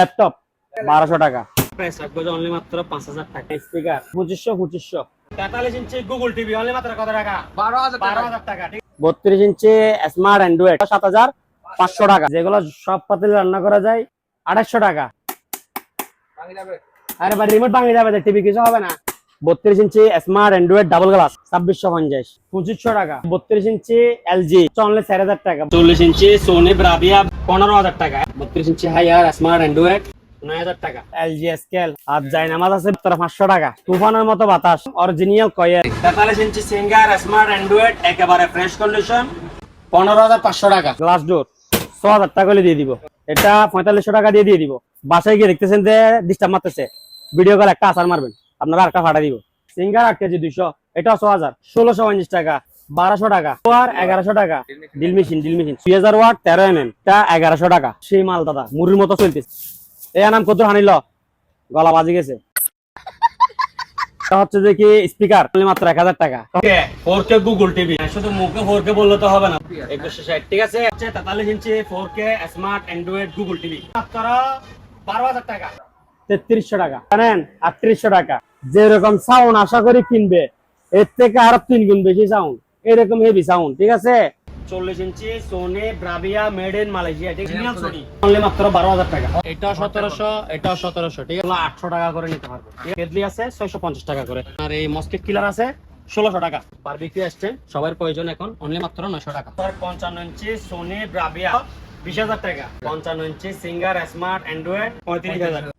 Laptop 1200 টাকা, price রাখবো যে অনলি মাত্র 5000 টাকা। স্পিকার 2500 43 ইঞ্চি গুগল টিভি অনলি মাত্র কত টাকা? 12000 টাকা। 32 ইঞ্চি স্মার্ট অ্যান্ড্রয়েড 7500 টাকা। যেগুলো সব পাতিল রান্না করা যায় 2800 টাকা। আরে ভাই রিমোট ভাঙে যাবে, টিভি কিছু হবে না। 32 ইঞ্চি স্মার্ট অ্যান্ড্রয়েড ডাবল গ্লাস 2650। 2500 টাকা। 32 ইঞ্চি এলজি অনলি 4000 টাকা। 40 ইঞ্চি সোনি ব্রাভিয়া 15000 টাকা। 32 ইঞ্চি হাইয়ার স্মার্ট অ্যান্ড্রয়েড 9000 টাকা। এলজি স্কেল আর জাইনামাজ আছে 500 টাকা। তুফানের মতো বাতাস অরিজিনাল কয়েল। 43 ইঞ্চি সিঙ্গার স্মার্ট অ্যান্ড্রয়েড একেবারে ফ্রেশ কন্ডিশন 15500 টাকা। গ্লাস ডোর 6000 টাকা করে দিয়ে দিব। এটা 4500 টাকা দিয়ে দিব। বাসায় গিয়ে দেখতেছেন যে ডিস্টার্ব মারতেছে, ভিডিও কল একটা আসার মারবেন, আপনারা আরেকটা ফাটা দিব। সিঙ্গার 8 কেজি 200, এটা 6000। 1650 টাকা। 1200 টাকা। আর 1100 টাকা। ডিল মেশিন 3000 ওয়াট 13 mm, টা 1100 টাকা। সেই মাল দাদা মুড়ির মতো চলতেছে। এই নাম কত হানিল, গলা বাজি গেছে। হচ্ছে যে কি স্পিকার মাত্র 1000 টাকা। 4K গুগল টিভি, শুধু মুখে 4K বললে তো হবে না। 2160 ঠিক আছে। 43 inch 4K smart Android Google TV মাত্র 12000 টাকা। 3300 টাকা জানেন, 3800 টাকা। যেরকম সাউন্ড আশা করি কিনবে, এর থেকে আরো 3 গুণ বেশি সাউন্ড, এরকম হেভি সাউন্ড। ঠিক আছে। 40 ইঞ্চি Sony Bravia made in Malaysia, ঠিক আছে। সোনি অনলি মাত্র 12000 টাকা। এটা 1700, এটা 1700, ঠিক আছে। 800 টাকা করে নিতে পারবে। কেডলি আছে 650 টাকা করে। আর এই মস্কিট কিলার আছে 1600 টাকা। বারবিকিউ আসছে সবার প্রয়োজন এখন অনলি মাত্র 900 টাকা। 55 ইঞ্চি সোনি ব্রাভিয়া 20000 টাকা। 55 ইঞ্চি সিঙ্গার স্মার্ট অ্যান্ড্রয়েড 35000।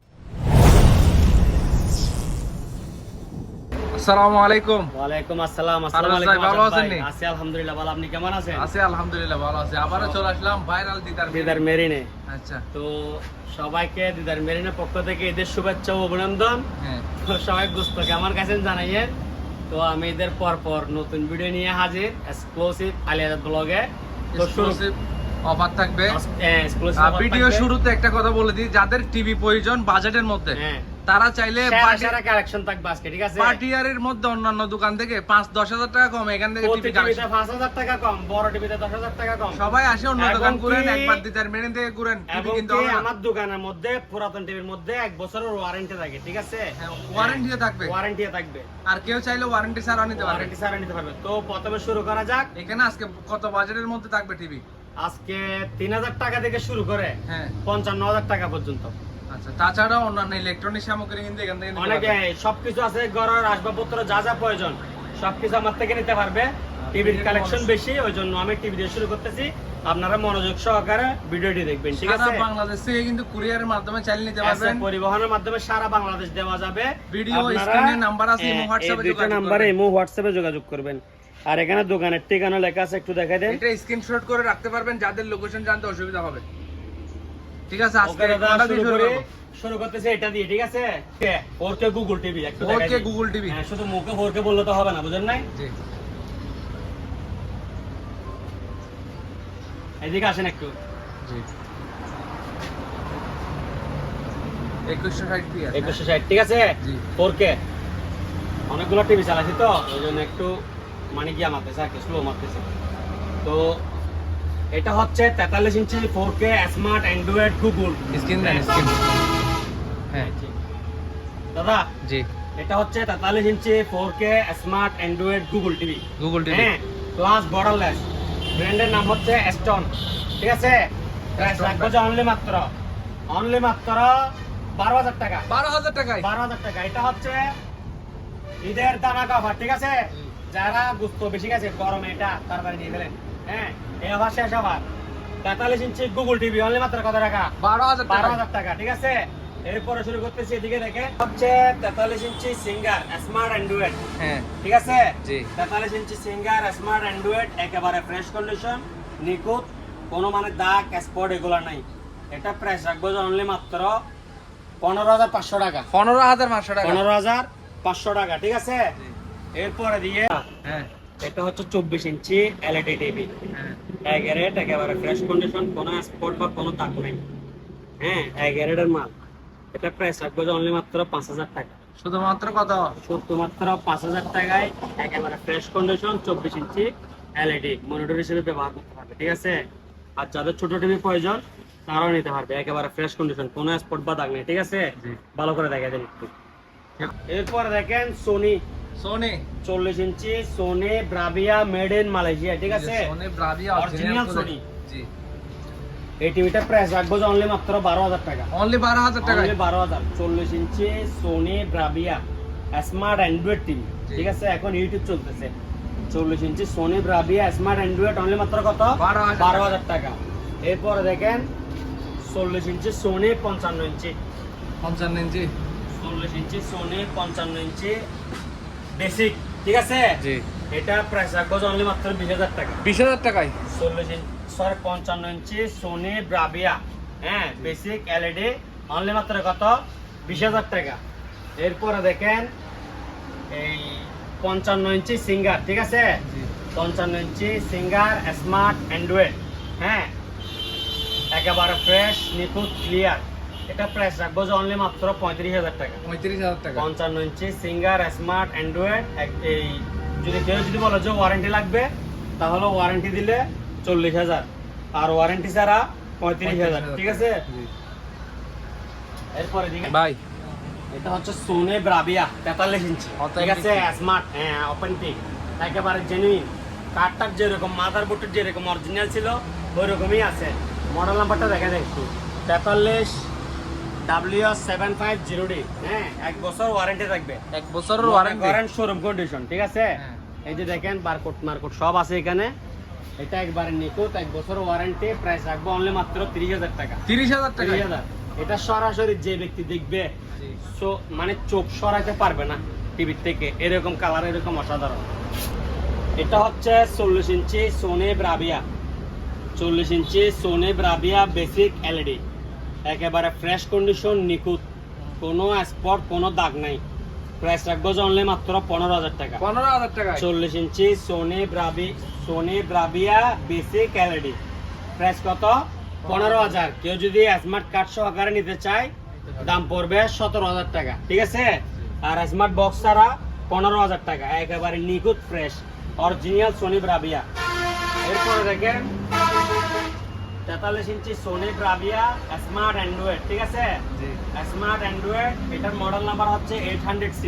আসসালামু আলাইকুম। ওয়ালাইকুম আসসালাম। আসসালামু আলাইকুম। ভালো আছেন? আছি আলহামদুলিল্লাহ ভালো। আপনি কেমন আছেন? আছি আলহামদুলিল্লাহ ভালো আছি। আবারো চলে আসলাম ভাইরাল দিদার মেরিনে। আচ্ছা, তো সবাইকে দিদার মেরিনের পক্ষ থেকে ঈদের শুভেচ্ছা ও অভিনন্দন। হ্যাঁ, তো সবাই গুস্ত কেমন কাছেন জানাইয়েন। তো আমি ঈদের পর নতুন ভিডিও নিয়ে হাজির এক্সক্লুসিভ আলিয়াদ ব্লগে। তো এক্সক্লুসিভ অফার থাকবে। এক্সক্লুসিভ ভিডিও শুরুতে একটা কথা বলে দিই, যাদের টিভি প্রয়োজন বাজেটের মধ্যে, তারা চাইলে সারা কালেকশন থাকবে আজকে, ঠিক আছে। পার্টিয়ারের মধ্যে অন্যান্য দোকান থেকে 5-10 হাজার টাকা কম, এখান থেকে টিভি কালেকশন 5000 টাকা কম, বড় টিভিতে 10000 টাকা কম। সবাই আসে অন্য দোকান ঘুরেন, একবার দিদার মেরিন থেকে ঘুরেন, টিভি কিনতে হবে না। আমার দোকানের মধ্যে পুরাতন টিভির মধ্যে 1 বছরের ওয়ারেন্টি থাকে, ঠিক আছে। ওয়ারেন্টিও থাকবে, ওয়ারেন্টি থাকবে। আর কেউ চাইলে ওয়ারেন্টি ছাড়া নিতে পারবে, ওয়ারেন্টি ছাড়া নিতে পারবে। তো প্রথমে শুরু করা যাক। এখানে আজকে কত বাজেটের মধ্যে থাকবে টিভি? আজকে 3000 টাকা থেকে শুরু করে হ্যাঁ 55000 টাকা পর্যন্ত। আচ্ছা, তাছাড়া অন্যান্য ইলেকট্রনিক সামগ্রী কিন্তু এখান থেকে নিতে অনেকে সবকিছু আছে, ঘরের আসবাবপত্র যা যা প্রয়োজন সবকিছু আমার থেকে নিতে পারবে। টিভির কালেকশন বেশি, ওই জন্য আমি টিভি দিয়ে শুরু করতেছি। আপনারা মনোযোগ সহকারে ভিডিওটি দেখবেন, ঠিক আছে। সারা বাংলাদেশ থেকে কিন্তু কুরিয়ারের মাধ্যমে চাইলে নিতে পারবেন। পরিবহনের মাধ্যমে সারা বাংলাদেশ দেওয়া যাবে। ভিডিও স্ক্রিনে নাম্বার আছে, ইমো হোয়াটসঅ্যাপে যোগাযোগ করবেন। নাম্বারে ইমো হোয়াটসঅ্যাপে যোগাযোগ করবেন। আর এখানে দোকানের ঠিকানা লেখা আছে, একটু দেখাই দেন। এটা স্ক্রিনশট করে রাখতে পারবেন, যাদের লোকেশন জানতে অসুবিধা হবে। ঠিক আছে, আজকে দাদা শুরু করতেছে এটা দিয়ে, ঠিক আছে। 4K গুগল টিভি, একটু দেখাই 4K গুগল টিভি। হ্যাঁ, শুধু মুখে 4K বললে তো হবে না, বুঝেন নাই? জি, এদিকে আসেন একটু। জি, 2160 পি আছে। 2160, ঠিক আছে। জি, 4K অনেকগুলো টিভি চালাচ্ছি তো ওই জন্য একটু মানে গিয়া মারতেছে আর কি, স্লো মারতেছে। তো এটা হচ্ছে 43 inch 4K smart Android Google screen দেন, স্ক্রিন। হ্যাঁ দাদা, জি, এটা হচ্ছে 43 inch 4K smart Android Google TV, Google TV. হ্যাঁ, প্লাস বর্ডারলেস। ব্র্যান্ডের নাম হচ্ছে স্টোন, ঠিক আছে। প্রাইস রাখবো যে অনলি মাত্র 12000 টাকা। 12000 টাকায় 12000 টাকা। এটা হচ্ছে ঈদের দামাকা অফার, ঠিক আছে। যারা গুস্ত বেশি গেছে গরমে এটা তাড়াতাড়ি নিয়ে গেলেন। হ্যাঁ, এই অফার শেষ আবার। 43 ইঞ্চি গুগল টিভি অনলি মাত্র কত টাকা? 12000 টাকা, ঠিক আছে। এরপরে শুরু করতেছি, এদিকে দেখে হচ্ছে 43 ইঞ্চি সিঙ্গার স্মার্ট অ্যান্ড্রয়েড, হ্যাঁ, ঠিক আছে। জি, 43 ইঞ্চি সিঙ্গার স্মার্ট অ্যান্ড্রয়েড একেবারে ফ্রেশ কন্ডিশন, নিখুঁত, কোনো মানে দাগ স্পট এগুলো নাই। এটা প্রাইস রাখবো যে অনলি মাত্র 15500 টাকা। 15500 টাকা। 15500 টাকা, ঠিক আছে। এরপরে দিয়ে হ্যাঁ, এটা হচ্ছে 24 ইঞ্চি এলইডি টিভি, হ্যাঁ, গ্যারেট একেবারে ফ্রেশ কন্ডিশন, কোনো স্পট বা কোনো দাগ নেই। হ্যাঁ, গ্যারেটের মাল। এটা প্রাইস রাখবো যে অনলি মাত্র 5000 টাকা। শুধুমাত্র কত? শুধুমাত্র 5000 টাকায় একেবারে fresh condition 24 inch LED monitor হিসেবে ব্যবহার করতে পারবে, ঠিক আছে। আর যাদের ছোট টিভি প্রয়োজন তারাও নিতে পারবে, একেবারে ফ্রেশ কন্ডিশন, কোনো স্পট বা দাগ নেই। ঠিক আছে, ভালো করে দেখা দেন একটু। এরপর দেখেন Sony Sony 40 inch Sony Bravia made in Malaysia. ঠিক আছে, সোনি ব্রাভিয়া অরিজিনাল সোনি। জি, এই টিভিটা প্রাইস রাখবো যে অনলি মাত্র 12,000 টাকা। অনলি 12,000 টাকা। অনলি 12,000। 40 ইঞ্চি Sony Bravia smart Android TV. ঠিক আছে, এখন ইউটিউব চলতেছে। 40 ইঞ্চি Sony Bravia smart Android only মাত্র কত? 12,000 টাকা। এরপরে দেখেন 40 ইঞ্চি সোনি 55 ইঞ্চি 55 ইঞ্চি 40 ইঞ্চি সোনি 55 ইঞ্চি বেসিক। ঠিক আছে, জি, এটা প্রাইস রাখবো অনলি মাত্র 20,000 টাকা। 20,000 টাকায় 40 ইঞ্চি 55 ইঞ্চি সোনি ব্রাভিয়া হ্যাঁ বেসিক এলইডি অনলি মাত্র কত? 20,000 টাকা। এরপরে দেখেন এই 55 ইঞ্চি সিঙ্গার। ঠিক আছে, জি, 55 ইঞ্চি সিঙ্গার স্মার্ট অ্যান্ড্রয়েড হ্যাঁ একেবারে ফ্রেশ নিখুঁত ক্লিয়ার। এটা প্রাইস রাখবো যে অনলি মাত্র 35,000 টাকা। 35,000 টাকা। 55 ইঞ্চি সিঙ্গার স্মার্ট অ্যান্ড্রয়েড। এই যদি বলো যে ওয়ারেন্টি লাগবে, তাহলে ওয়ারেন্টি দিলে 40,000, আর ওয়ারেন্টি ছাড়া 35,000। ঠিক আছে, জি। এরপরে দিকে ভাই এটা হচ্ছে সোনি ব্রাভিয়া 43 ইঞ্চি। ঠিক Authentic আছে, স্মার্ট হ্যাঁ অথেন্টিক একেবারে জেনুইন। কাঠটার যেরকম মাদার বোর্ডের যেরকম অরিজিনাল ছিল ওই রকমই আছে। মডেল নাম্বারটা দেখা যায় একটু। 43 W7500D হ্যাঁ 1 বছর ওয়ারেন্টি থাকবে। 1 বছরের ওয়ারেন্টি। Warranty showroom condition. ঠিক আছে, হ্যাঁ। এই যে দেখেন বারকোড মারকোড সব আছে এখানে। এটা একবারে নিখুঁত 1 বছর ওয়ারেন্টি। প্রাইস রাখবো অনলি মাত্র 30,000 টাকা। 30,000 টাকা। 30,000। এটা সরাসরি যে ব্যক্তি দেখবে জি, মানে চোখ সরাইতে পারবে না টিভির থেকে, এরকম কালার এরকম অসাধারণ। এটা হচ্ছে 40 ইঞ্চি সোনি ব্রাভিয়া 40 ইঞ্চি সোনি ব্রাভিয়া বেসিক এলইডি একেবারে ফ্রেশ কন্ডিশন নিখুঁত, কোনো স্পট কোনো দাগ নাই। প্রাইস রাখবো অনলি মাত্র 15,000 টাকা। 15,000 টাকা। 40 ইঞ্চি Sony Bravia basic LED price কত? 15,000। কেউ যদি স্মার্ট কার্ড সহকারে নিতে চায় দাম পড়বে 17,000 টাকা। ঠিক আছে, আর স্মার্ট বক্স ছাড়া 15,000 টাকা। একেবারে নিখুঁত ফ্রেশ অরিজিনাল সোনি ব্রাভিয়া। এরপরে দেখেন 43 ইঞ্চি সোনি ব্রাভিয়া স্মার্ট অ্যান্ড্রয়েড। ঠিক আছে, জি, স্মার্ট অ্যান্ড্রয়েড। এটার মডেল নাম্বার হচ্ছে 800C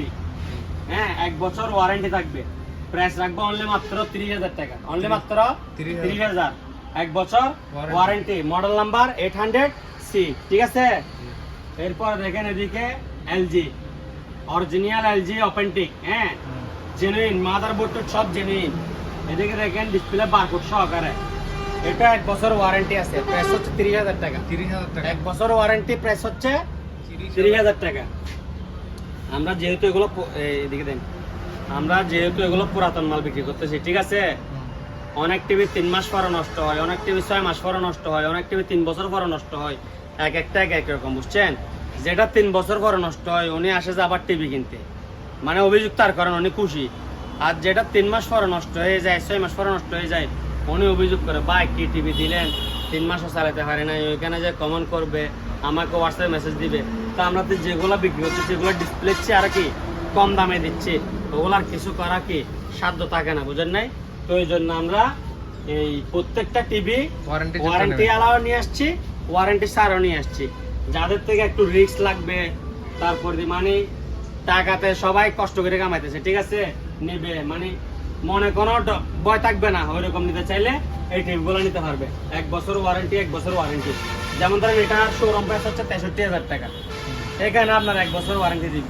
হ্যাঁ 1 বছর ওয়ারেন্টি থাকবে। প্রাইস রাখবো অনলি মাত্র 30,000 টাকা। অনলি মাত্র 30,000। 1 বছর ওয়ারেন্টি। Model number 800C। ঠিক আছে, এরপর দেখেন এদিকে এলজি অরিজিনাল এলজি অথেন্টিক হ্যাঁ জেনুইন, মাদার বোর্ড সব জেনুইন। এদিকে দেখেন ডিসপ্লে বারকোড সহকারে। এটা 1 বছর ওয়ারেন্টি আছে। প্রাইস হচ্ছে 30,000 টাকা। 30,000 টাকা। 1 বছর ওয়ারেন্টি। প্রাইস হচ্ছে 30,000 টাকা। আমরা যেহেতু এগুলো এদিকে দেন, আমরা যেহেতু এগুলো পুরাতন মাল বিক্রি করতেছি। ঠিক আছে, অনেক টিভি 3 মাস পরে নষ্ট হয়, অনেক টিভি 6 মাস পরে নষ্ট হয়, অনেক টিভি 3 বছর পরে নষ্ট হয়। এক একটা এক রকম, বুঝছেন? যেটা 3 বছর পরে নষ্ট হয় উনি আসে যে আবার টিভি কিনতে, মানে অভিযোগ তার করেন উনি খুশি। আর যেটা 3 মাস পরে নষ্ট হয়ে যায়, 6 মাস পরে নষ্ট হয়ে যায়, উনি অভিযোগ করে ভাই কি টিভি দিলেন 3 মাসও চালাতে পারে না, ওইখানে যে কমেন্ট করবে, আমাকে হোয়াটসঅ্যাপে মেসেজ দিবে। তা আমরা তো যেগুলো বিক্রি হচ্ছে সেগুলো ডিসপ্লে আর কি কম দামে দিচ্ছি, ওগুলার কিছু করা কি সাধ্য থাকে না, বুঝেন নাই? তো এই জন্য আমরা এই প্রত্যেকটা টিভি ওয়ারেন্টি আলাও নিয়ে আসছি, ওয়ারেন্টি ছাড়াও নিয়ে আসছি। যাদের থেকে একটু রিস্ক লাগবে, তারপর মানে টাকাতে সবাই কষ্ট করে কামাইতেছে, ঠিক আছে, নেবে মানে মনে কোনো ভয় থাকবে না, ওইরকম নিতে চাইলে এই টিভিগুলো নিতে পারবে। 1 বছর ওয়ারেন্টি, 1 বছর ওয়ারেন্টি। যেমন ধরেন এটা শোরুম প্রাইস হচ্ছে 63,000 টাকা, এখানে আপনার 1 বছর ওয়ারেন্টি দিব।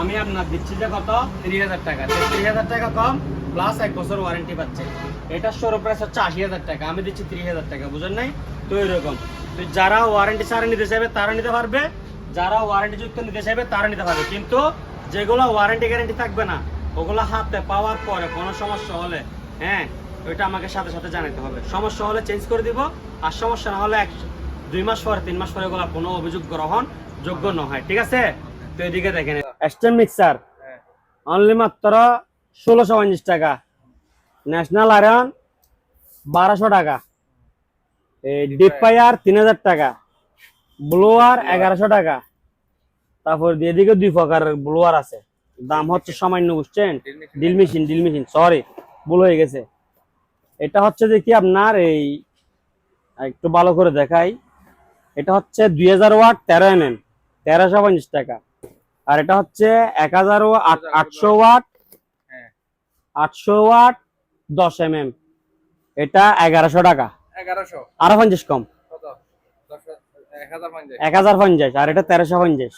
আমি আপনার দিচ্ছি যে কত? 30,000 টাকা। 30,000 টাকা কম প্লাস 1 বছর ওয়ারেন্টি পাচ্ছে। এটা শোরুম প্রাইস হচ্ছে 80,000 টাকা, আমি দিচ্ছি 30,000 টাকা, বুঝেন নাই? তো এরকম তো যারা ওয়ারেন্টি ছাড়া নিতে চাইবে তারা নিতে পারবে, যারা ওয়ারেন্টি যুক্ত নিতে চাইবে তারা নিতে পারবে। কিন্তু যেগুলো ওয়ারেন্টি গ্যারেন্টি থাকবে না, ওগুলো হাতে পাওয়ার পরে কোনো সমস্যা হলে হ্যাঁ ওইটা আমাকে সাথে সাথে জানাতে হবে। সমস্যা হলে চেঞ্জ করে দিব, আর সমস্যা না হলে 2 মাস পরে 3 মাস পরে ওগুলো কোনো অভিযোগ গ্রহণ যোগ্য নয়, ঠিক আছে? তো এদিকে দেখেন স্টেম মিক্সার অনলি মাত্র 1650 টাকা, ন্যাশনাল আয়রন 1200 টাকা, ডিপ ফায়ার 3000 টাকা, ব্লোয়ার 1100 টাকা। তারপর এদিকে 2 প্রকার ব্লোয়ার আছে, দাম হচ্ছে সামান্য, বুঝছেন? ড্রিল মেশিন সরি ভুল হয়ে গেছে। এটা হচ্ছে যে কি আপনার এই একটু ভালো করে দেখাই, এটা হচ্ছে 2000 ওয়াট 13 mm 1350 টাকা। আর এটা হচ্ছে 800 ওয়াট হ্যাঁ 800 ওয়াট 10 mm, এটা 1100 টাকা। 1100 আরো 50 কম, কত 1050 1050। আর এটা 1350।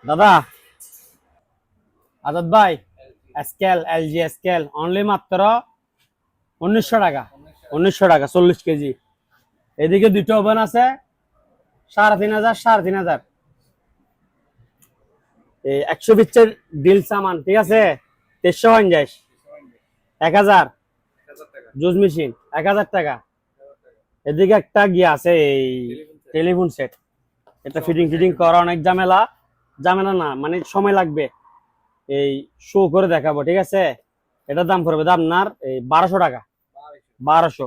দাদা আজাদ ভাই, স্কেল এলজি স্কেল অনলি মাত্র 1900 টাকা। 1900 টাকা 40 কেজি। এদিকে দুটো ওভেন আছে 3500 3500। এই 120 ডিল সামান, ঠিক আছে 350। 1000 টাকা জুস মেশিন 1000 টাকা। এদিকে একটা গিয়ে আছে এই টেলিফোন সেট, এটা ফিটিং করা অনেক ঝামেলা। ঝামেলা না মানে সময় লাগবে, এই শো করে দেখাবো, ঠিক আছে। এটার দাম পড়বে আপনার এই 1200 টাকা। 1200।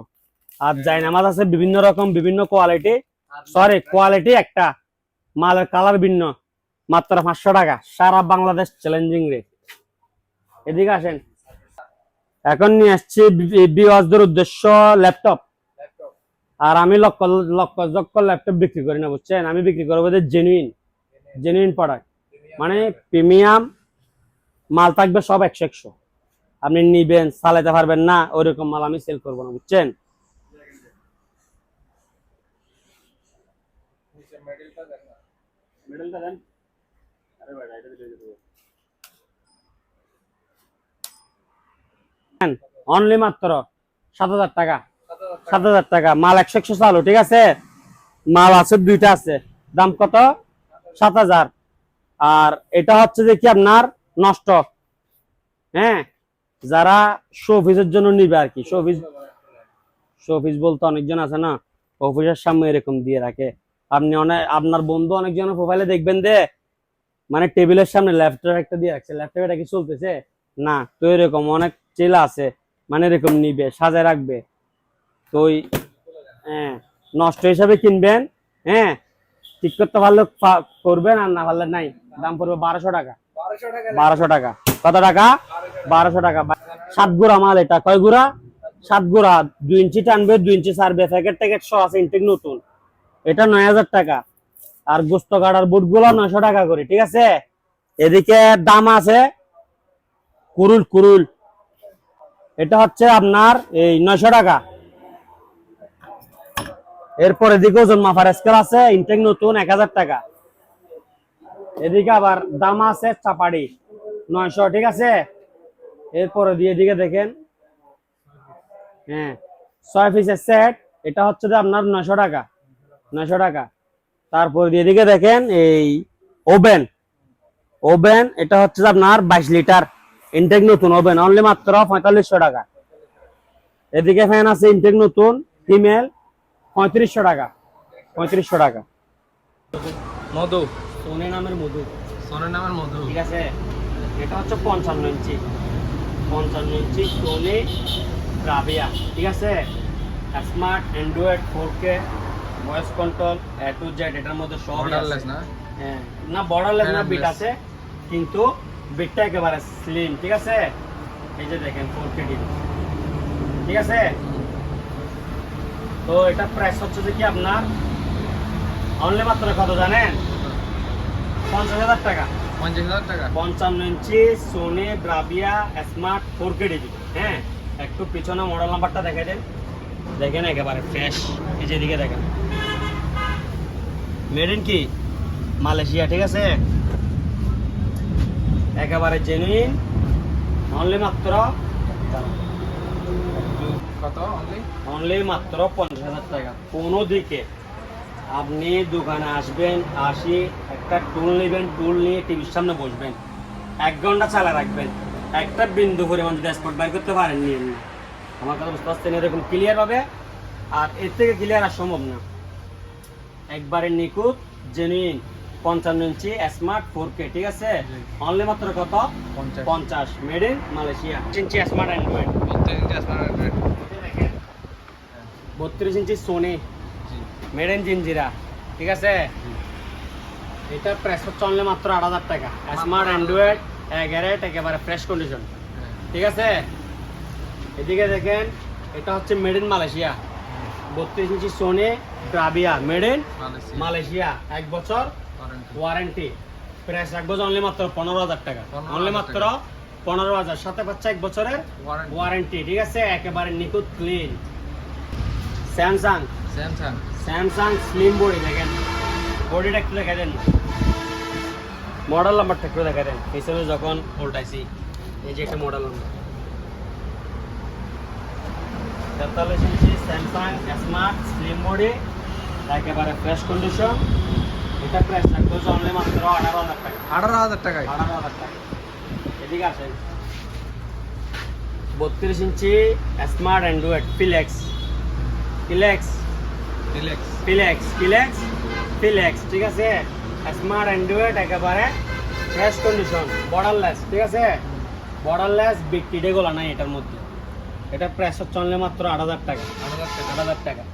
আর জায়নামাজ আছে বিভিন্ন রকম বিভিন্ন কোয়ালিটি, সরি কোয়ালিটি একটা, মালের কালার ভিন্ন, মাত্র 500 টাকা। সারা বাংলাদেশ চ্যালেঞ্জিং রেট। এদিকে আসেন, এখন নিয়ে আসছি বিওয়াজদের উদ্দেশ্য ল্যাপটপ। ল্যাপটপ আর আমি লক্ষ লক্ষ লক্ষ ল্যাপটপ বিক্রি করি না, বুঝছেন। আমি বিক্রি করবো জেনুইন প্রোডাক্ট, মানে প্রিমিয়াম মাল থাকবে সব 100 আপনি নিবেন চালাতে পারবেন না ওইরকম মাল আমি সেল করবো না, বুঝছেন। নিচে মেডেলটা দেন না মিডলটা দেন। আরে ভাই এটা দিয়ে দেবো। অনলি মাত্র 7000 টাকা। 7000 টাকা মাল 100 চালু, ঠিক আছে। মাল আছে দুইটা আছে, দাম কত 7000। আর এটা হচ্ছে যে কি আপনার নষ্ট, হ্যাঁ, যারা শো অফিসের জন্য নিবে আর কি। শো অফিস বলতে অনেকজন আছে না, অফিসের সামনে এরকম দিয়ে রাখে। আপনি অনেক আপনার বন্ধু অনেকজনের প্রোফাইলে দেখবেন দে, মানে টেবিলের সামনে ল্যাপটপ একটা দিয়ে রাখছে, ল্যাপটপ এটা কি চলতেছে না, তো এরকম অনেক চেলা আছে, মানে এরকম নিবে সাজায় রাখবে। তো হ্যাঁ, নষ্ট হিসাবে কিনবেন, হ্যাঁ, ঠিক করতে পারলে করবেন, আর না পারলে নাই। দাম পড়বে 1200 টাকা। 1200 টাকা 1200 টাকা। কত টাকা? 1200 টাকা। 7 গুড়া মাল, এটা কয় গুড়া? 7 গুড়া। 2 ইঞ্চি টানবে, 2 ইঞ্চি সারবে, প্যাকেট সহ আছে, ইনটেক নতুন। এটা 9000 টাকা। আর গোস্ত কাটার বুট গুলো 900 টাকা করে, ঠিক আছে। এদিকে দাম আছে কুরুল, এটা হচ্ছে আপনার এই 900 টাকা। এরপর এদিকে ওজন মাপার স্কেল আছে, ইনটেক নতুন 1000 টাকা। এদিকে আবার দাম আছে চাপাড়ি 900, ঠিক আছে। এরপরে দিয়ে এদিকে দেখেন, হ্যাঁ 6 পিসের সেট, এটা হচ্ছে যে আপনার 900 টাকা। 900 টাকা। তারপর দিয়ে এদিকে দেখেন এই ওভেন, এটা হচ্ছে যে আপনার 22 লিটার ইনটেক নতুন ওভেন, অনলি মাত্র 4500 টাকা। এদিকে ফ্যান আছে ইনটেক নতুন ফিমেল 3500 টাকা। 3500 টাকা। মধু সোনি নামের মধু, সোনের নামের মধু, ঠিক আছে। এটা হচ্ছে 55 ইঞ্চি সোনি ব্রাভিয়া, ঠিক আছে। Smart Android 4K voice control A to Z, এটার মধ্যে সব বর্ডারলেস না? হ্যাঁ, না বর্ডারলেস না, বিট Wireless। আছে কিন্তু বিটটা একেবারে স্লিম, ঠিক আছে। এই যে দেখেন 4K টিভি, ঠিক আছে। তো এটা প্রাইস হচ্ছে যে কি আপনার অনলি মাত্র কত জানেন? 50000 টাকা। 50000 টাকা 55 inch Sony Bravia smart 4K TV, হ্যাঁ। একটু পিছনে মডেল নাম্বারটা দেখে দেন, দেখেন একেবারে ফ্রেশ। এই যে দিকে দেখেন, মেড ইন কি মালয়েশিয়া, ঠিক আছে। একেবারে জেনুইন, অনলি মাত্র কত? অনলি মাত্র 50000 টাকা। কোনো দিকে আপনি দোকানে আসবেন, একটা টুল নেবেন, টুল নিয়ে টিভির সামনে বসবেন, 1 ঘন্টা চালা রাখবেন, একটা বিন্দু পরিমাণ যদি স্পট বাইর করতে পারেন নিয়ে নিন। আমার কথা বুঝতে পারছেন? এরকম ক্লিয়ার হবে, আর এর থেকে ক্লিয়ার আর সম্ভব না। একবারে নিখুঁত জেনুইন 55 ইঞ্চি স্মার্ট 4K, ঠিক আছে। অনলি মাত্র কত? 50। Made in Malaysia. 5 ইঞ্চি স্মার্ট অ্যান্ড্রয়েড, 32 ইঞ্চি সোনি মেড ইন জিঞ্জিরা, ঠিক আছে। এটা প্রাইস হচ্ছে অনলি মাত্র 8000 টাকা। স্মার্ট অ্যান্ড্রয়েড 11 একেবারে ফ্রেশ কন্ডিশন, ঠিক আছে। এদিকে দেখেন এটা হচ্ছে মেড ইন মালয়েশিয়া, 32 ইঞ্চি Sony Bravia, made in Malaysia, 1 বছর ওয়ারেন্টি। প্রাইস রাখবো অনলি মাত্র 15,000 টাকা, অনলি মাত্র 15,000, সাথে পাচ্ছে 1 বছরের ওয়ারেন্টি। ঠিক আছে, একেবারে নিখুঁত clean. Samsung Samsung slim body, দেখেন বডিটা একটু দেখা দেন, মডেল নাম্বারটা একটু দেখা দেন, পিছনে যখন উল্টাইছি এই যে একটা মডেল নাম্বার, 43 ইঞ্চি স্যামসাং স্মার্ট স্লিম বডি, একেবারে ফ্রেশ কন্ডিশন। এটা প্রাইস রাখবো অনলি মাত্র 18,000 টাকা, 18,000 টাকায়। 18,000 টাকা। এদিকে আসেন, 32 ইঞ্চি স্মার্ট অ্যান্ড্রয়েড ফিলেক্স, ফিলেক্স ডিলেক্স ফিলেক্স ফিলেক্স ফিলেক্স, ঠিক আছে, স্মার্ট অ্যান্ড্রয়েড, একেবারে ফ্রেশ কন্ডিশন, বর্ডারলেস। ঠিক আছে, বর্ডারলেস, বিগ টিডে গোলা নাই এটার মধ্যে। এটা প্রাইস হচ্ছে অনলি মাত্র 8,000 টাকা, 8,000 টাকা।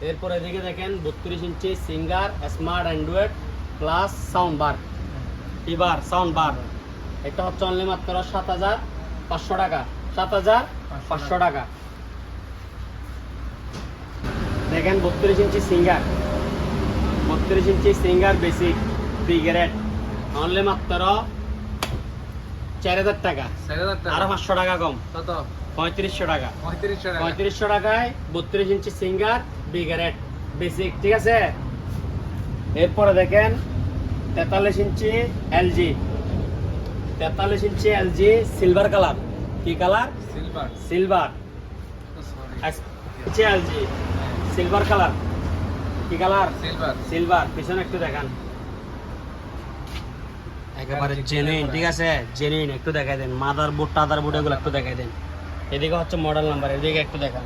এরপর এদিকে দেখেন 32 inch Singer smart Android plus sound bar, এবার সাউন্ড বার, এটা হচ্ছে অনলি মাত্র 7,500 টাকা, 7,500 টাকা। দেখেন 32 inch singer, 32 inch singer basic brigade, only মাত্র 4,000 টাকা, 4,000 টাকা। আরো 500 টাকা কম, কত? 3500 টাকা, 3500 টাকা। 3500 টাকায় 32 ইঞ্চি সিঙ্গার ব্রিগেড বেসিক। ঠিক আছে, এরপরে দেখেন 43 ইঞ্চি এলজি, 43 ইঞ্চি এলজি সিলভার কালার, কি colour? Silver. Silver. Sorry. LG silver colour, কি কালার? সিলভার। সিলভার। পিছনে একটু দেখান, একেবারে জেনুইন। ঠিক আছে, জেনুইন। একটু দেখাই দেন মাদার বোর্ড টাদার বোর্ড এগুলো একটু দেখাই দেন। এদিকে হচ্ছে মডেল নাম্বার, এদিকে একটু দেখান,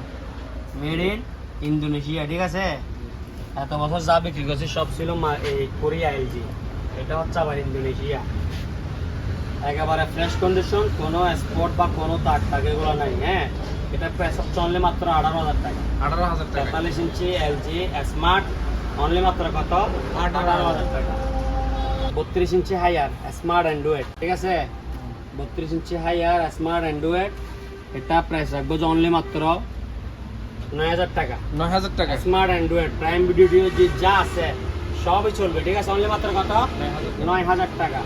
মেড ইন ইন্দোনেশিয়া। ঠিক আছে, এত বছর যা বিক্রি করছি সব ছিল এই কোরিয়া এলজি, এটা হচ্ছে আবার ইন্দোনেশিয়া, একেবারে ফ্রেশ কন্ডিশন, কোনো স্পট বা কোনো তার টাক এগুলো নাই। হ্যাঁ, এটা প্রাইস হচ্ছে অনলি মাত্র 18,000 টাকা, 18,000 টাকা। 43 ইঞ্চি এলজি স্মার্ট, অনলি মাত্র কত? 18,000 টাকা। 32 ইঞ্চি হাইয়ার স্মার্ট অ্যান্ড্রয়েড। ঠিক আছে, 32 ইঞ্চি হাইয়ার স্মার্ট অ্যান্ড্রয়েড, এটা প্রাইস রাখবো অনলি মাত্র 9,000 টাকা, 9,000 টাকা। স্মার্ট অ্যান্ড্রয়েড প্রাইম ভিডিও যে যা আছে সবই চলবে। ঠিক আছে, অনলি মাত্র কত? 9,000 টাকা।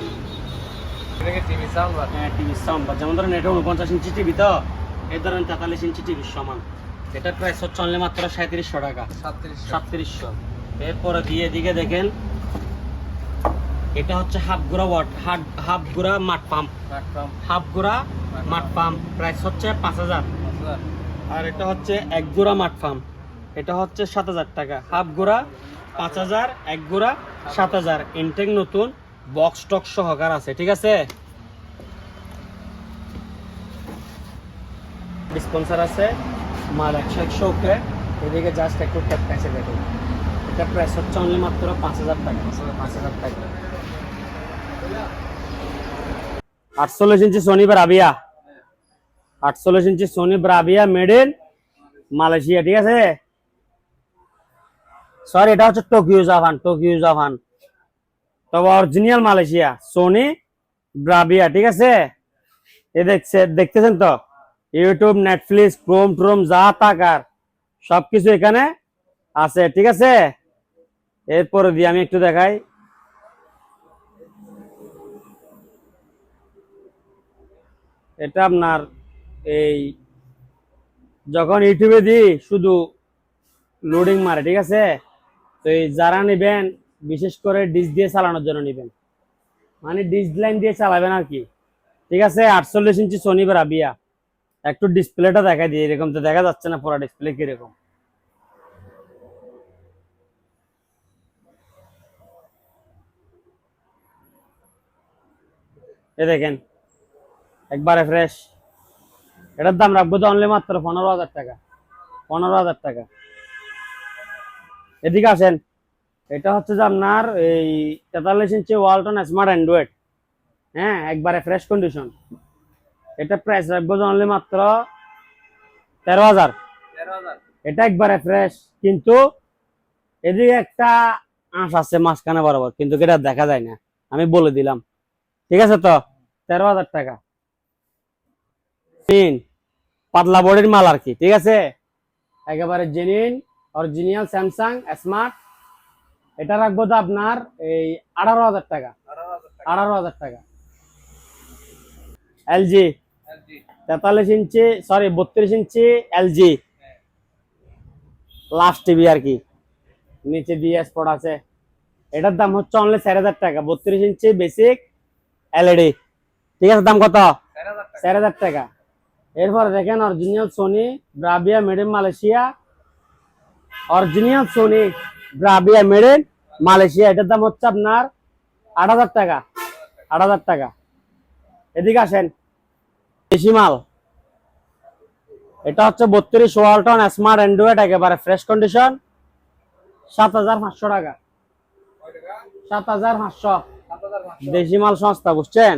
এটাকে টিভি সাউন্ড বার। হ্যাঁ, টিভির সাউন্ড, যেমন ধরেন এটা 49 ইঞ্চি টিভি, তো এই ধরেন 43 ইঞ্চি টিভির সমান। এটার প্রাইস হচ্ছে অনলি মাত্র 3700 টাকা, 3700। এরপরে দিয়ে এদিকে দেখেন, এটা হচ্ছে হাফ গুড়া ওয়াট, হাফ গুড়া মাঠ পাম্প, হাফ গুড়া মাঠ পাম্প, প্রাইস হচ্ছে 5,000। আর এটা হচ্ছে এক গুড়া মাঠ পাম্প, এটা হচ্ছে 7,000 টাকা। হাফ গুড়া 5,000, এক গুড়া 7,000। ইনটেক নতুন, বক্স টক সহকার আছে। ঠিক আছে, স্পন্সর আছে, মাল 100 উপরে। এদিকে জাস্ট একটু ট্যাক্সে দেখুন, এটা প্রাইস হচ্ছে অনলি মাত্র 5,000 টাকা, 5,000 টাকা। 48 inch Sony Bravia, 48 inch Sony Bravia, made in Malaysia. ঠিক আছে, সরি এটা হচ্ছে টোকিও জাপান, টোকিও জাপান, তবে অরিজিনাল মালয়েশিয়া সোনি ব্রাভিয়া। ঠিক আছে, দেখতেছেন তো, ইউটিউব, নেটফ্লিক্স, ক্রোম ট্রোম যা টাকার সবকিছু এখানে আছে। ঠিক আছে, এরপরে দিয়ে আমি একটু দেখাই, এটা আপনার এই যখন ইউটিউবে দিই শুধু লোডিং মারে। ঠিক আছে, তো এই যারা নেবেন বিশেষ করে ডিশ দিয়ে চালানোর জন্য নেবেন, মানে ডিশ লাইন দিয়ে চালাবেন আর কি। ঠিক আছে, 48 ইঞ্চি সোনি ব্রাভিয়া। একটু ডিসপ্লেটা দেখা দিই, এরকম তো দেখা যাচ্ছে না পুরো ডিসপ্লে কিরকম। এ দেখেন একবারে ফ্রেশ। এটার দাম রাখবো তো অনলি মাত্র 15,000 টাকা, 15,000 টাকা। এদিকে আসেন, এটা হচ্ছে যে আপনার এই 43 ইঞ্চি ওয়ালটন স্মার্ট অ্যান্ড্রয়েড। হ্যাঁ, একবারে ফ্রেশ কন্ডিশন। এটা প্রাইস রাখবো অনলি মাত্র 13,000। এটা একবারে ফ্রেশ, কিন্তু এদিকে একটা আঁশ আছে মাঝখানে বরাবর, কিন্তু এটা দেখা যায় না, আমি বলে দিলাম। ঠিক আছে, তো 13,000 টাকা। পাতলা বডির মাল আর কি, ঠিক আছে। একেবারে জেনুইন অরিজিনাল স্যামসাং স্মার্ট। এটা রাখবো তো আপনার এই 18,000 টাকা। 18,000 টাকা। এলজি 43 ইঞ্চি, সরি 32 ইঞ্চি এলজি লাস্ট টিভি আর কি, নিচে দিয়ে স্পট আছে। এটার দাম হচ্ছে অনলি 4,000 টাকা। 32 ইঞ্চি বেসিক এলইডি, ঠিক আছে। দাম কত? 4,000 টাকা। এরপর দেখেন original Sony Bravia made in Malaysia, original Sony Bravia made in Malaysia. এটার দাম হচ্ছে আপনার 8,000 টাকা। 8,000 টাকা। এদিকে আসেন, দেশি মাল। এটা হচ্ছে 32 ওয়ালটন স্মার্ট অ্যান্ড্রয়েড, একেবারে ফ্রেশ কন্ডিশন। 7,500 টাকা। 7,500 দেশি মাল সংস্থা, বুঝছেন।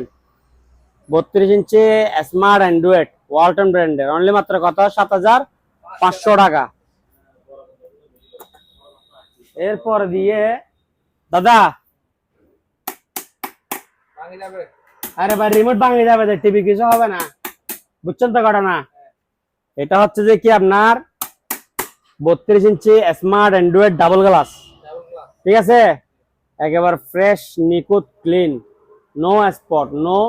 32 ইঞ্চি স্মার্ট অ্যান্ড্রয়েড ওয়ালটন ব্র্যান্ডের, অনলি মাত্র কত? 7,500 টাকা। এরপর দিয়ে দাদা, আরে ভাই রিমোট ভাঙে যাবে, টিভি কিছু হবে না, বুঝছেন তো ঘটনা। এটা হচ্ছে যে কি আপনার 32 ইঞ্চি স্মার্ট অ্যান্ড্রয়েড ডাবল গ্লাস, ঠিক আছে। একেবারে ফ্রেশ নিখুঁত ক্লিন, নো স্পট, নো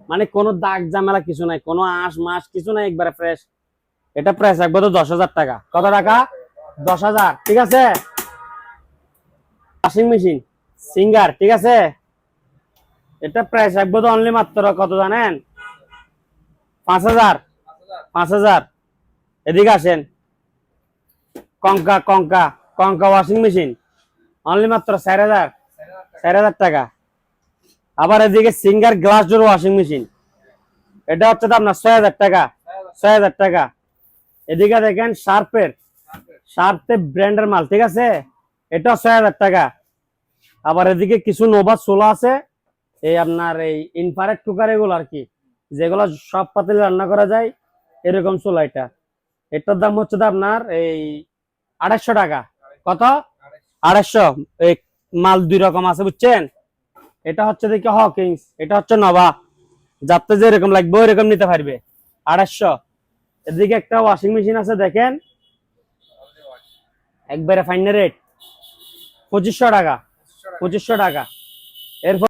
মানে কোনো দাগ ঝামেলা কিছু নাই, কোনো আঁশ মাস কিছু নাই, একবারে ফ্রেশ। এটা প্রাইস রাখবো তো 10,000 টাকা। কত টাকা? 10,000, ঠিক আছে। ওয়াশিং মেশিন সিঙ্গার, ঠিক আছে। এটা প্রাইস রাখবো তো অনলি মাত্র কত জানেন? 5,000। 5,000। এদিকে আসেন, কঙ্কা কঙ্কা কঙ্কা ওয়াশিং মেশিন, অনলি মাত্র 4,000। 4,000 টাকা। আবার এদিকে singer glass door washing machine, এটা হচ্ছে তো আপনার 6,000 টাকা। 6,000 টাকা। এদিকে দেখেন শার্পের ব্র্যান্ডের মাল, ঠিক আছে। এটা 6,000 টাকা। আবার এদিকে কিছু নোভা সোলা আছে, এই আপনার এই ইনফ্রারেড কুকার এগুলো আর কি, যেগুলো সব পাতিলে রান্না করা যায়, এরকম সোলা। এটার দাম হচ্ছে তো আপনার এই 250 টাকা। কত? 250। এই মাল দুই রকম আছে, বুঝছেন। এটা হচ্ছে দেখি হকিংস, এটা হচ্ছে নভা, যাতে যেরকম লাগবে ওইরকম নিতে পারবে। 250। এদিকে একটা ওয়াশিং মেশিন আছে দেখেন, একবারে ফাইন রেট 2,500 টাকা। 2,500 টাকা। এরপর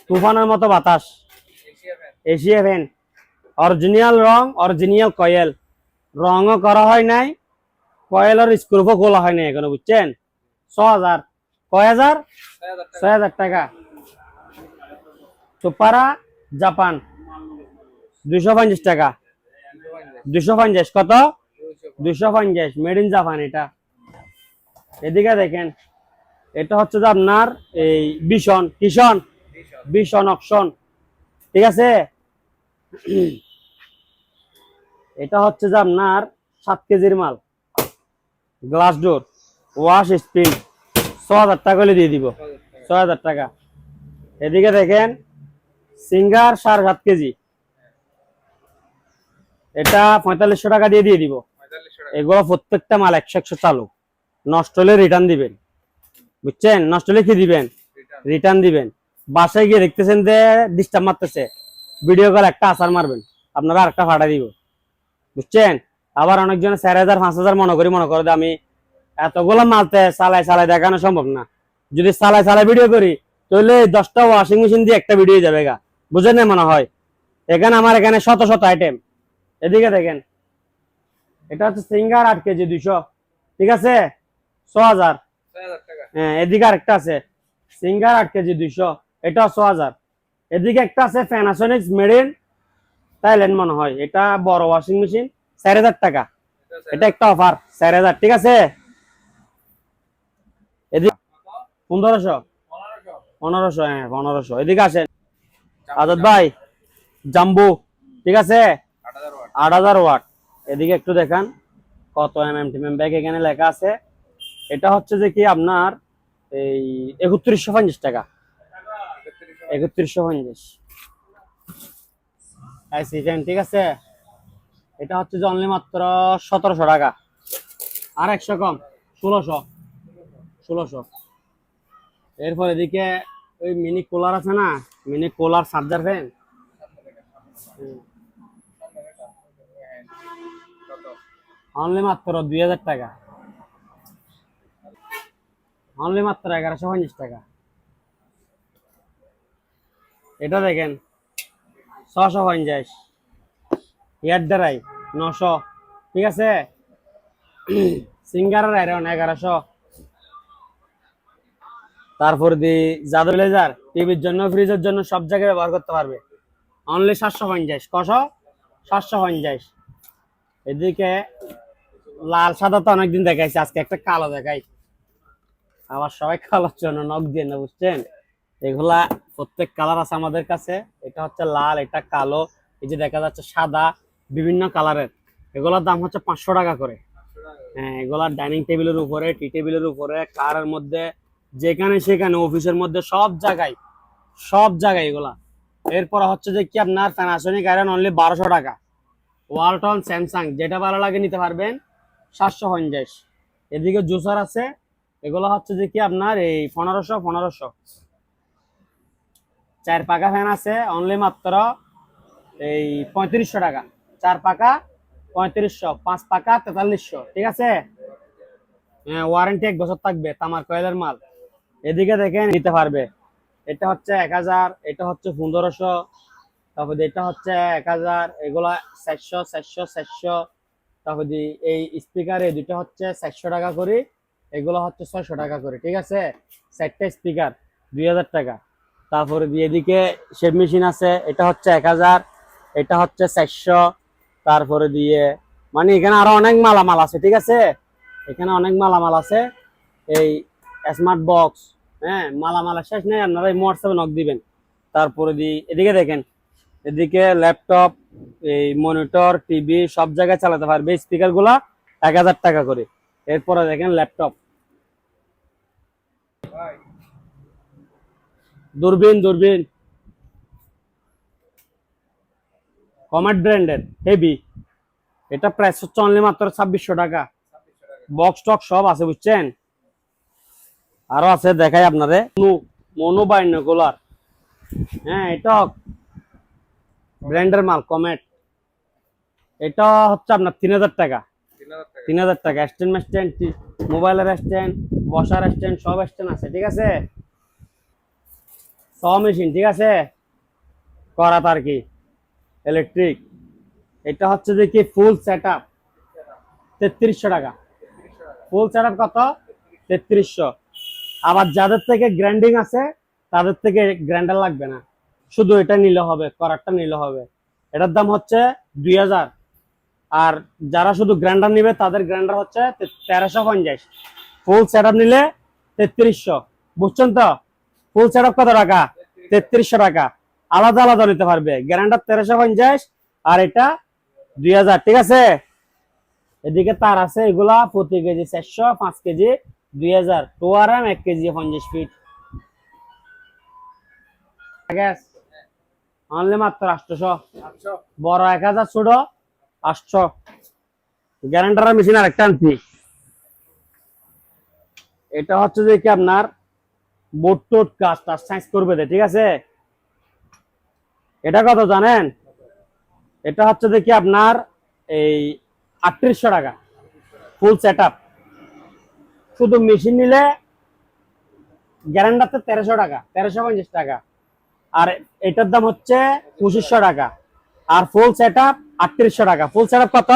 তুফানের মতো বাতাস, এশিয়া ফ্যান, অরিজিনাল রং, অরিজিনাল কয়েল, রঙও করা হয় নাই, কয়েলের স্ক্রুপও খোলা হয় নাই এখনো, বুঝছেন। 6,000। কয় হাজার? 6,000 টাকা। সুপারা জাপান 250 টাকা। 250। কত? 250 মেড ইন জাপান এটা। এদিকে দেখেন, এটা হচ্ছে যে আপনার এই ভীষণ অপশন, ঠিক আছে। এটা হচ্ছে যে আপনার 7 কেজির মাল, গ্লাস ডোর ওয়াশ স্পিন, 6,000 টাকা করে দিয়ে দিব। 6,000 টাকা। এদিকে দেখেন সিঙ্গার 7.5 কেজি, এটা 4500 টাকা দিয়ে দিব। এগুলো প্রত্যেকটা মাল 100 চালু, নষ্ট হলে রিটার্ন দিবেন, বুঝছেন। নষ্ট হলে কি দিবেন? রিটার্ন দিবেন। বাসায় গিয়ে দেখতেছেন যে ডিস্টার্ব মারতেছে, ভিডিও কল একটা আসার মারবেন, আপনারা আরেকটা ভাড়া দিব, বুঝছেন। আবার অনেকজন 4,000 5,000 মনে করে আমি এতগুলো মালতে চালাই দেখানো সম্ভব না। যদি চালাই ভিডিও করি তাহলে 10টা ওয়াশিং মেশিন দিয়ে একটা ভিডিও যাবে গা, বুঝেন না মনে হয়। এখানে আমার এখানে শত শত আইটেম। এদিকে দেখেন, এটা হচ্ছে সিঙ্গার 8 কেজি 200, ঠিক আছে। 6,000। হ্যাঁ, এদিকে আরেকটা আছে সিঙ্গার 8 কেজি 200, এটা 6,000। এদিকে একটা আছে প্যানাসোনিক্স মেড ইন থাইল্যান্ড মনে হয়, এটা বড় ওয়াশিং মেশিন, 4,000 টাকা। এটা একটা অফার 4,000, ঠিক আছে। এদিকে 1500। 1500, হ্যাঁ 1500। এদিকে আসেন আজাদ ভাই, জাম্বু, ঠিক আছে, 8,000 ওয়াট। এদিকে একটু দেখান কত টিএম ব্যাগ এখানে লেখা আছে। এটা হচ্ছে যে কি আপনার এই 3150 টাকা। 3150 আইসি ফ্যান, ঠিক আছে। এটা হচ্ছে যে অনলি মাত্র 1700 টাকা, আর 100 কম, 1600। এরপর এদিকে ওই মিনি কুলার আছে না, mini cooler charger fan, only মাত্র 2000 টাকা, অনলি মাত্র 1150 টাকা। এটা দেখেন 650, হেয়ার ড্রাই 900, ঠিক আছে। সিঙ্গারের আয়রন 1100। তারপর দি জাদু ব্লেজার টিভির জন্য, ফ্রিজের জন্য সব জায়গায় ব্যবহার করতে পারবে, অনলি 750। 750। এদিকে লাল সাদা তো অনেকদিন দেখাইছে, আজকে একটা কালো দেখাই। আবার সবাই কালোর জন্য নক দিয়ে না, বুঝছেন। এগুলা প্রত্যেক কালার আছে আমাদের কাছে। এটা হচ্ছে লাল, এটা কালো, এই যে দেখা যাচ্ছে সাদা, বিভিন্ন কালারের। এগুলোর দাম হচ্ছে 500 টাকা করে। হ্যাঁ, এগুলা ডাইনিং টেবিলের উপরে, টি টেবিলের উপরে, কারের মধ্যে, যেখানে সেখানে, অফিসের মধ্যে, সব জায়গায়, সব জায়গায় এগুলা। এরপর হচ্ছে যে কি আপনার প্যানাসোনিক আয়রন অনলি 1200 টাকা। ওয়ালটন, স্যামসাং, যেটা ভালো লাগে নিতে পারবেন, 750। এদিকে জুসার আছে, এগুলো হচ্ছে যে কি আপনার এই 1500। 4 পাকা ফ্যান আছে অনলি মাত্র এই 3500 টাকা। 4 পাকা 3500, 5 পাকা 4300, ঠিক আছে। হ্যাঁ, ওয়ারেন্টি 1 বছর থাকবে, তামার কয়েলের মাল। এদিকে দেখেন নিতে পারবে, এটা হচ্ছে 1000, এটা হচ্ছে 1500, তারপরে এটা হচ্ছে 1000, এগুলা 400। তারপরে এই স্পিকার এই দুটো হচ্ছে 400 টাকা করে, এগুলো হচ্ছে 600 টাকা করে, ঠিক আছে। 4টা স্পিকার 2000 টাকা। তারপরে দিয়ে এদিকে শেভ মেশিন আছে, এটা হচ্ছে 1000, এটা হচ্ছে 400। তারপরে দিয়ে মানে এখানে আরো অনেক মালামাল আছে, ঠিক আছে। এখানে অনেক মালামাল আছে, এই স্মার্ট বক্স, হ্যাঁ, মালামাল শেষ নেই, আপনারা এই হোয়াটসঅ্যাপে নক দিবেন। তারপরে দিয়ে এদিকে দেখেন, এদিকে ল্যাপটপ, এই মনিটর, টিভি সব জায়গায় চালাতে পারবে। স্পিকার গুলা 1000 টাকা করে। এরপরে দেখেন ল্যাপটপ, দূরবীন কমেট ব্র্যান্ডের হেভি, এটা প্রাইস হচ্ছে অনলি মাত্র 2600 টাকা। বক্স টক সব আছে, বুঝছেন। আরো আছে দেখাই আপনারে, মনো বাইনোকুলার, হ্যাঁ, এটা ব্র্যান্ডের মাল, কমেট। এটা হচ্ছে আপনার 3000 টাকা। 3000 টাকা। স্ট্যান্ড, মোবাইলের স্ট্যান্ড, বসার স্ট্যান্ড, সব স্ট্যান্ড আছে, ঠিক আছে। স মেশিন, ঠিক আছে, করাত আর কি, ইলেকট্রিক। এটা হচ্ছে যে কি ফুল সেটআপ 3300 টাকা। ফুল সেটআপ কত? 3300। আবার যাদের থেকে গ্রাইন্ডিং আছে তাদের থেকে গ্রাইন্ডার লাগবে না, শুধু এটা নিলে হবে, করাতটা নিলে হবে। এটার দাম হচ্ছে 2000। আর যারা শুধু গ্রাইন্ডার নিবে তাদের গ্রাইন্ডার হচ্ছে 1350। ফুল সেটআপ নিলে 3300, বুঝছেন তো। ফুল সেটআপ কত টাকা? 3300 টাকা। আলাদা আলাদা নিতে পারবে, গ্রাইন্ডার 1350 আর এটা 2000, ঠিক আছে। এদিকে তার আছে, এগুলা প্রতি কেজি 400, 5 কেজি 2000, 2RM 1 কেজি 50 ফিট। অনলি মাত্র 800, বড় 1000, ছোট 800। গ্যারান্টার মেশিন আর একটা আনছি, এটা হচ্ছে যে কি আপনার বোর্ড টোট কাজ টাচ সাইজ করবে, ঠিক আছে। এটা কত জানেন? এটা হচ্ছে যে কি আপনার এই 3800 টাকা। ফুল সেটআপ, শুধু মেশিন নিলে গ্যারান্টারতে 1300 টাকা, 1350 টাকা। আর এটার দাম হচ্ছে 2500 টাকা। আর ফুল সেটআপ 3800 টাকা। ফুল সেটআপ কত?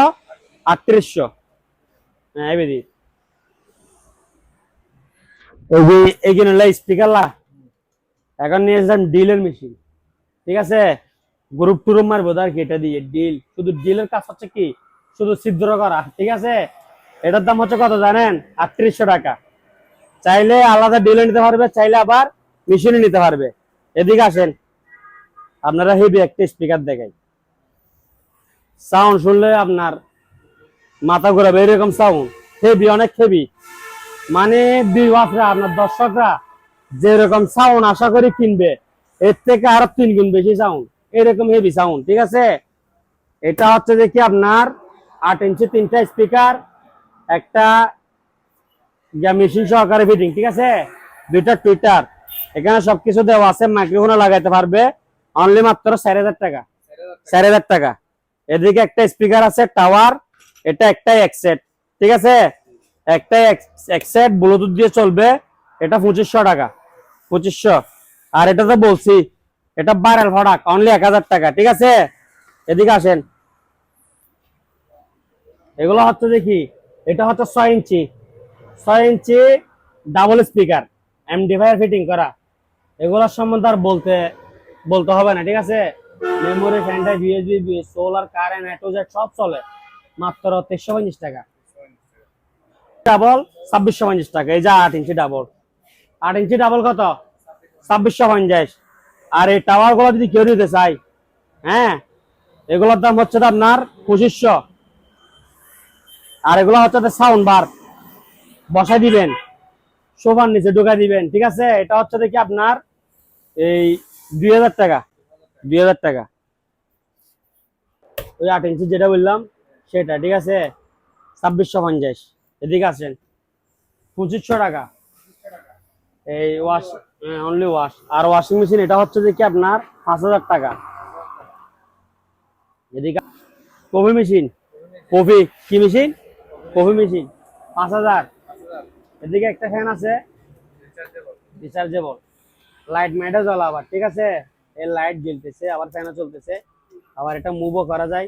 3800। হ্যাঁ, এই যে এইখানে স্পিকার এখন নিয়ে এসেছেন ডিলের মেশিন, ঠিক আছে। গ্রুপ টুরুপ মারবো আর কি, এটা দিয়ে ডিল, শুধু ডিলের কাজ হচ্ছে কি শুধু ছিদ্র করা, ঠিক আছে। এটার দাম হচ্ছে কত জানেন? 3800 টাকা। চাইলে আলাদা ডিলে নিতে পারবে, চাইলে আবার মেশিনে নিতে পারবে। এদিকে আসেন, আপনারা হেভি একটা স্পিকার দেখাই, সাউন্ড শুনলে আপনার মাথা ঘোরাবে, এরকম সাউন্ড, হেভি, অনেক হেভি। মানে ভিউয়ার্সরা, আপনার দর্শকরা যেরকম সাউন্ড আশা করি কিনবে, এর থেকে আরো 3 গুণ বেশি সাউন্ড, এরকম হেভি সাউন্ড, ঠিক আছে। এটা হচ্ছে যে কি আপনার 8 ইঞ্চি 3টা স্পিকার, একটা মেশিন সহকারে ফিটিং, ঠিক আছে। 2টা টুইটার, এখানে সবকিছু দেওয়া আছে, মাইক্রোফোনে লাগাইতে পারবে, অনলি মাত্র 4000 টাকা। 4000 টাকা। এদিকে একটা স্পিকার আছে টাওয়ার, এটা একটাই এক সেট, ঠিক আছে, একটাই এক সেট ব্লুটুথ দিয়ে চলবে। এটা 2500 টাকা, 2500। আর এটা তো বলছি এটা ভাইরাল প্রোডাক্ট, অনলি 1000 টাকা, ঠিক আছে। এদিকে আসেন, এগুলো হচ্ছে দেখি, এটা হচ্ছে 6 ইঞ্চি, 6 ইঞ্চি ডাবল স্পিকার, এমডিফায়ার ফিটিং করা। এগুলোর সম্বন্ধে আর বলতে হবে না, ঠিক আছে। Memory, pen drive, USB, solar, current, A to Z সব চলে, মাত্র 2350 টাকা। ডাবল 2650 টাকা। এই যে 8 ইঞ্চি ডাবল, 8 ইঞ্চি ডাবল কত? 2650। আর এই টাওয়ার গুলো যদি কেউ নিতে চাই, হ্যাঁ, এগুলোর দাম হচ্ছে আপনার 2500। আর এগুলো হচ্ছে সাউন্ড বার বসাই দিবেন, সোফার নিচে ঢোকা দিবেন, ঠিক আছে। এটা হচ্ছে দেখি আপনার এই 2000 টাকা, 2000 টাকা। ওই 8 ইঞ্চি যেটা বললাম সেটা, ঠিক আছে, 2650। এদিকে আসেন, 2500 টাকা। এই ওয়াশ, অনলি ওয়াশ। আর ওয়াশিং মেশিন এটা হচ্ছে দেখি আপনার 5000 টাকা। এদিকে কফি মেশিন, কফি কি মেশিন? Coffee machine 5000। এদিকে একটা ফ্যান আছে রিচার্জেবল, লাইট মাইটা জ্বলা আবার, ঠিক আছে। এই লাইট জ্বলতেছে, আবার ফ্যানও চলতেছে, আবার এটা মুভও করা যায়।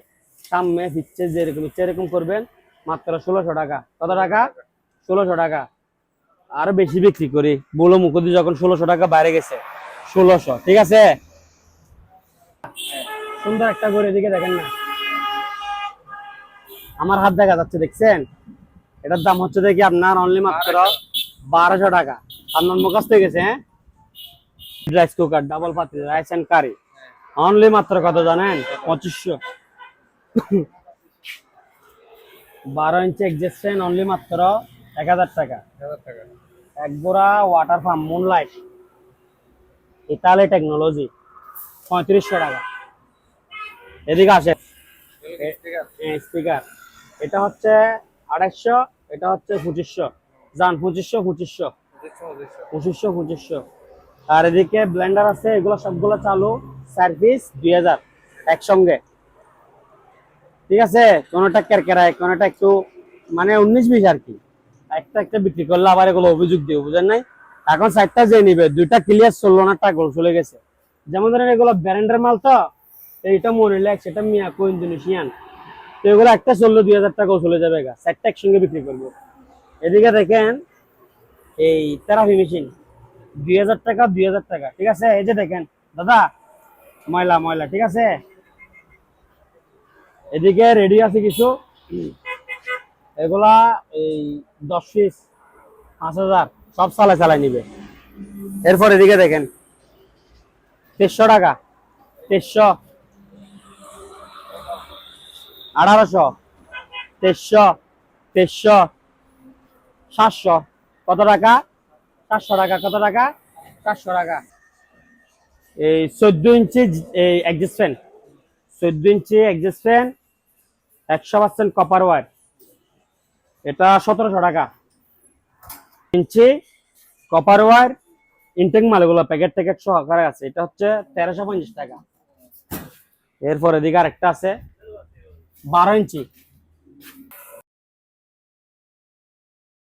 সামনে পিচ্ছে যেরকম ইচ্ছে এরকম করবেন, মাত্র 1600 টাকা। কত টাকা? 1600 টাকা। আরো বেশি বিক্রি করি, বলো মুখদি যখন 1600 টাকা বাইরে গেছে, 1600, ঠিক আছে। সুন্দর একটা করে এদিকে দেখেন না, আমার হাত দেখা যাচ্ছে, দেখছেন? এটার দাম হচ্ছে দেখি আপনার অনলি মাত্র 1200 টাকা। আপনার মুখস্থ হয়ে গেছে, হ্যাঁ। রাইস কুকার ডাবল পাতিল, রাইস এন্ড কারি, অনলি মাত্র কত জানেন? 2500। 12 ইঞ্চি এক্সজস্ট ফ্যান অনলি মাত্র 1000 টাকা। এক গোড়া water pump moonlight, Italy technology, 3500 টাকা। এদিকে আসে, স্পিকার এটা হচ্ছে 2800, এটা হচ্ছে 2500। যান 2500, 2500, 2500, 2500। আর এদিকে ব্লেন্ডার আছে, এগুলো সবগুলো চালু, সার্ভিস 2000 একসঙ্গে, ঠিক আছে। কোনোটা কেরকেরায়, কোনোটা একটু মানে 19-20 আর কি। একটা একটা বিক্রি করলে আবার এগুলো অভিযোগ দিও, বুঝেন নাই? এখন 4টা যে নিবে, 2টা ক্লিয়ার 16 না টাকা চলে গেছে। যেমন ধরেন এগুলো ব্র্যান্ডের মাল তো, এইটা মরিল্যাক্স, সেটা মিয়াকো ইন্দোনেশিয়ান, তো এগুলো একটা চললে 2000 টাকাও চলে যাবে গা, 4টা একসঙ্গে বিক্রি করবো। এদিকে দেখেন এই থেরাপি মেশিন 2000 টাকা, 2000 টাকা, ঠিক আছে। এই যে দেখেন দাদা, ময়লা ময়লা, ঠিক আছে। এদিকে রেডি আছে কিছু, এগুলা এই 10 পিস 5000, সব চালাই চালাই নিবে। এরপর এদিকে দেখেন 2300 টাকা, 2300, 1800, 2300, 2300, 700। কত টাকা? 700 টাকা। কত টাকা? 700 টাকা। এই 14 ইঞ্চি এই এক্সজস্ট ফ্যান, 14 ইঞ্চি এক্সজস্ট ফ্যান 100% কপার ওয়্যার, এটা 1700 টাকা। ইঞ্চি কপার ওয়্যার, ইনটেক মাল, এগুলো প্যাকেট ট্যাকেট সহকারে আছে, এটা হচ্ছে 1350 টাকা। এরপর এদিকে আরেকটা আছে 12 ইঞ্চি,